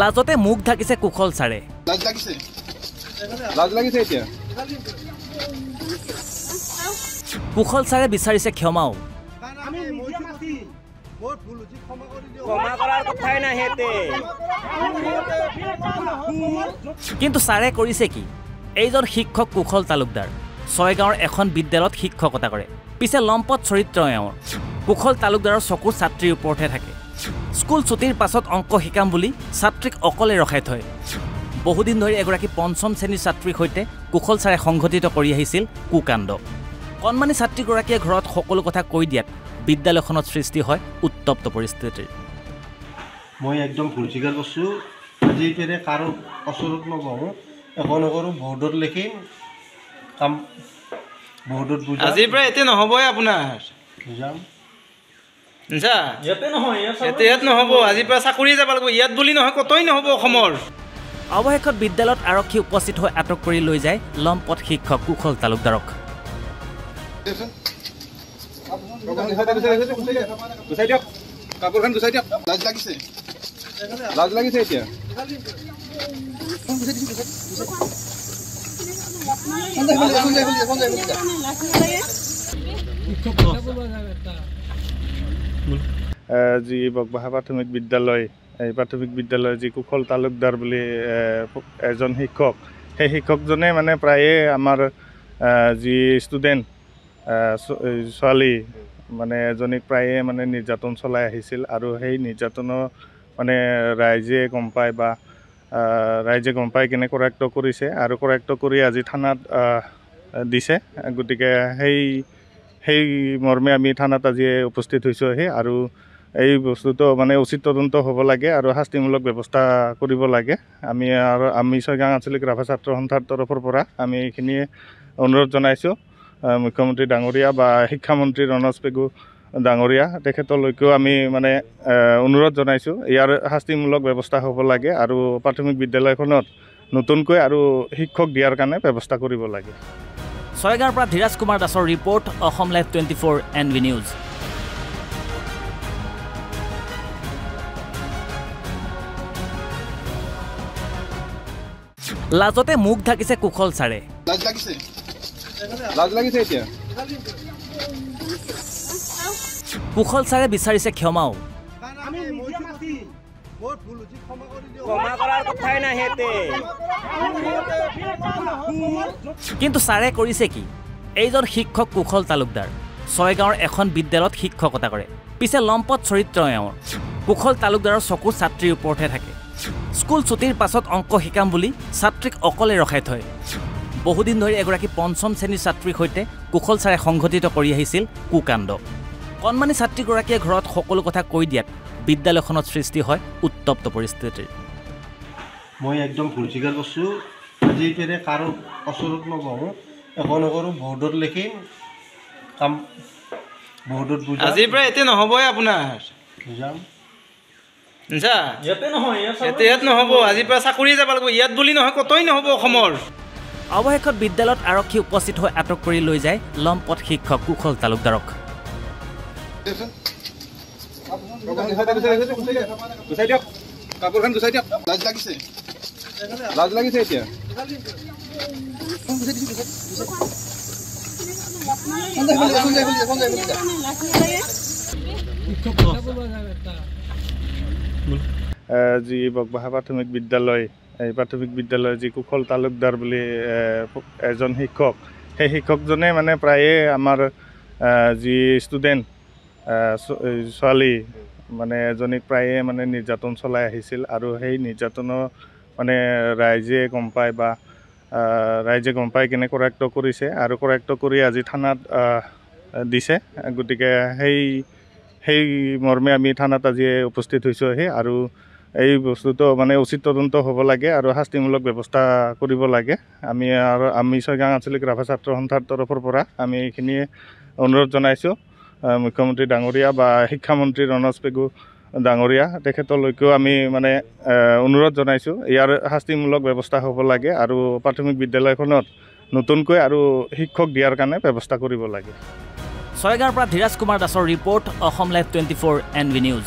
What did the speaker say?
লাজতে মুখ ঢাকিছে কুশল ছাৰে। কুশল ছাৰে বিচাৰিছে ক্ষমাও। কিন্তু ছাৰে কৰিছে কি? এইজন শিক্ষক কুশল তালুকদাৰ ছয়গাঁৱৰ এখন বিদ্যালয়ত শিক্ষকতা কৰে। পিছে লম্পট চৰিত্ৰ এওঁৰ। কুশল তালুকদাৰৰ চকুৰ ছাত্ৰীৰ ওপৰতহে থাকে। স্কুল ছুটিৰ পাছত অংক শিকাম বুলি ছাত্ৰীক অকলে ৰখাই থয়। বহুদিন ধৰি এগৰাকী পঞ্চম শ্ৰেণীৰ ছাত্ৰীৰ সৈতে কুশল ছাৰে সংঘটিত কৰি আহিছিল কুকাণ্ড। কণমানি ছাত্ৰীগৰাকীয়ে ঘৰত সকলো কথা কৈ দিয়াত বিদ্যালয়খনত সৃষ্টি হয় উত্তপ্ত পৰিস্থিতিৰ। মই একদম ভুল স্বীকাৰ কৰিছোঁ। আজি পেৰে কাৰো ওচৰত নবহোঁ, একো নকৰোঁ, বৰ্ডত লিখিম, কাম বৰ্ডত বুজাম। আজিৰ পৰা এতে নহ'বই আপোনাৰ বুজাম। ইয়াত নহ'ব, আজিৰ পৰা চাকৰি যাব লাগিব। ইয়াত বুলি নহয়, কতই নহ'ব অসমৰ। অৱশেষত বিদ্যালয়ত আৰক্ষী উপস্থিত হৈ আটক কৰি লৈ যায় লম্পট শিক্ষক কুশল তালুকদাৰক। যি বকবাহা প্ৰাথমিক বিদ্যালয়, এই প্ৰাথমিক বিদ্যালয়ৰ যি কুশল তালুকদাৰ বুলি এজন শিক্ষক, সেই শিক্ষকজনে মানে প্ৰায়ে আমাৰ যি ষ্টুডেণ্ট ছোৱালী মানে এজনীক প্ৰায়ে মানে নিৰ্যাতন চলাই আহিছিল। আৰু সেই নিৰ্যাতনৰ মানে ৰাইজে গম পায় বা ৰাইজে গম পাই কিনে কৰায়ত্ব কৰিছে আৰু কৰায়ত্ব কৰি আজি থানাত দিছে। গতিকে সেই মৰ্মে আমি থানাত আজি উপস্থিত হৈছোঁহি। আৰু এই বস্তুটো মানে উচিত তদন্ত হ'ব লাগে আৰু শাস্তিমূলক ব্যৱস্থা কৰিব লাগে। আমি ছয়গাঁও আঞ্চলিক ৰাভা ছাত্ৰ সন্থাৰ তৰফৰ পৰা আমি এইখিনিয়ে অনুৰোধ জনাইছোঁ মুখ্যমন্ত্ৰী ডাঙৰীয়া বা শিক্ষামন্ত্ৰী ৰণোজ পেগু ডাঙৰীয়া তেখেতলৈকেও আমি মানে অনুৰোধ জনাইছোঁ ইয়াৰ শাস্তিমূলক ব্যৱস্থা হ'ব লাগে আৰু প্ৰাথমিক বিদ্যালয়খনত নতুনকৈ আৰু শিক্ষক দিয়াৰ কাৰণে ব্যৱস্থা কৰিব লাগে। ছয়গাঁৱৰ পৰা ধীৰাজ কুমাৰ দাসৰ report, Assam live 24 NV news. লাজতে মুখ ঢাকিছে কুশল ছাৰে। কুশল ছাৰে বিচাৰিছে ক্ষমাও। কিন্তু ছাৰে কৰিছে কি? এইজন শিক্ষক কুশল তালুকদাৰ ছয়গাঁৱৰ এখন বিদ্যালয়ত শিক্ষকতা কৰে। পিছে লম্পট চৰিত্ৰ এওঁৰ। কুশল তালুকদাৰৰ চকুৰ ছাত্ৰীৰ ওপৰতহে থাকে। স্কুল ছুটিৰ পাছত অংক শিকাম বুলি ছাত্ৰীক অকলে ৰখাই থয়। বহুদিন ধৰি এগৰাকী পঞ্চম শ্ৰেণীৰ ছাত্ৰীৰ সৈতে কুশল ছাৰে সংঘটিত কৰি আহিছিল কুকাণ্ড। কণমানি ছাত্ৰীগৰাকীয়ে ঘৰত সকলো কথা কৈ দিয়াত বিদ্যালয়খনত সৃষ্টি হয় উত্তপ্ত পৰিস্থিতিৰ। মই একদম ভুল স্বীকাৰ কৰিছোঁ। আজি পেৰে কাৰো ওচৰত নবহোঁ, একো নকৰোঁ, বৰ্ডত লিখিম, কাম বৰ্ডত বুজাম। আজিৰ পৰা এতে নহ'বই আপোনাৰ বুজাম। ইয়াত নহ'ব, আজিৰ পৰা চাকৰি যাব লাগিব। ইয়াত বুলি নহয়, কতই নহ'ব অসমৰ। অৱশেষত বিদ্যালয়ত আৰক্ষী উপস্থিত হৈ আটক কৰি লৈ যায় লম্পট শিক্ষক কুশল তালুকদাৰক। যি বকবাহা প্ৰাথমিক বিদ্যালয়, এই প্ৰাথমিক বিদ্যালয়ৰ যি কুশল তালুকদাৰ বুলি এজন শিক্ষক, সেই শিক্ষকজনে মানে প্ৰায়ে আমাৰ যি ষ্টুডেণ্ট ছোৱালী মানে এজনীক প্ৰায়ে মানে নিৰ্যাতন চলাই আহিছিল। আৰু সেই নিৰ্যাতনৰ মানে ৰাইজে গম পায় বা ৰাইজে গম পাই কিনে কৰায়ত্ব কৰিছে আৰু কৰায়ত্ব কৰি আজি থানাত দিছে। গতিকে সেই মৰ্মে আমি থানাত আজি উপস্থিত হৈছোঁহি। আৰু এই বস্তুটো মানে উচিত তদন্ত হ'ব লাগে আৰু শাস্তিমূলক ব্যৱস্থা কৰিব লাগে। আমি ছয়গাঁও আঞ্চলিক ৰাভা ছাত্ৰ সন্থাৰ তৰফৰ পৰা আমি এইখিনিয়ে অনুৰোধ জনাইছোঁ মুখ্যমন্ত্ৰী ডাঙৰীয়া বা শিক্ষামন্ত্ৰী ৰণোজ পেগু ডাঙৰীয়া তেখেতলৈকেও আমি মানে অনুৰোধ জনাইছোঁ ইয়াৰ শাস্তিমূলক ব্যৱস্থা হ'ব লাগে আৰু প্ৰাথমিক বিদ্যালয়খনত নতুনকৈ আৰু শিক্ষক দিয়াৰ কাৰণে ব্যৱস্থা কৰিব লাগে। ছয়গাঁৱৰ পৰা ধীৰাজ কুমাৰ দাসৰ report, Assam live 24 NV news.